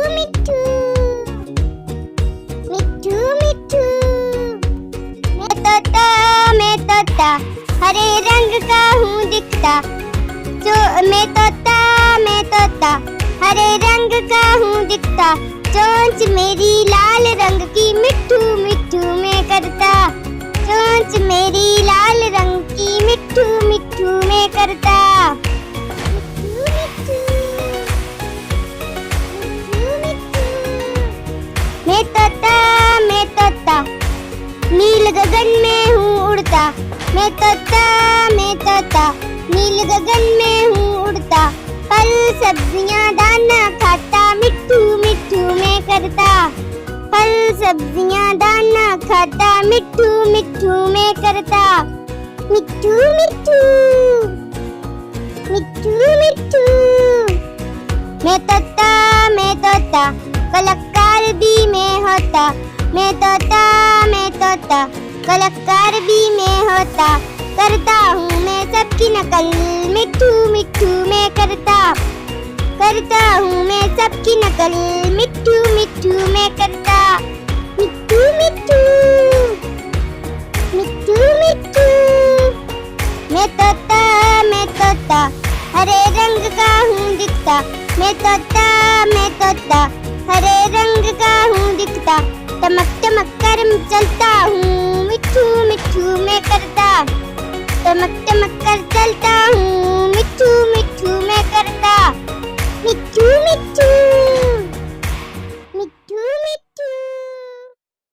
मिट्ठू मिट्ठू मिट्ठू। मैं तोता हरे रंग का हूँ दिखता, जो मैं तोता हरे रंग का हूँ दिखता, चोंच मेरी लाल रंग की मिट्ठू मिट्ठू मैं करता, चोंच मेरी लाल रंग की मिट्ठू मिट्ठू मैं करता। मिट्ठू मिट्ठू मैं तोता नील गगन में हूँ उड़ता, मैं तोता नील गगन में हूँ उड़ता, फल सब्जियाँ दाना खाता, मिट्ठू मिट्ठू मैं करता, फल सब्जियाँ दाना खाता, मिट्ठू मिट्ठू मैं करता। मिट्ठू मिट्ठू मिट्ठू मिट्ठू मैं तोता कलाकार भी मैं होता, मैं तोता कलाकार भी मैं होता, करता हूँ मैं सबकी नकल, मिट्ठू मिट्ठू मैं करता हूँ मैं सबकी नकल, मिट्ठू मिट्ठू मैं करता। मिट्ठू मिट्ठू मिट्ठू मिट्ठू मैं तोता हरे रंग का हूँ दिखता, मैं तोता हरे रंग का हूँ दिखता, चमक चमक कर चलता हूँ,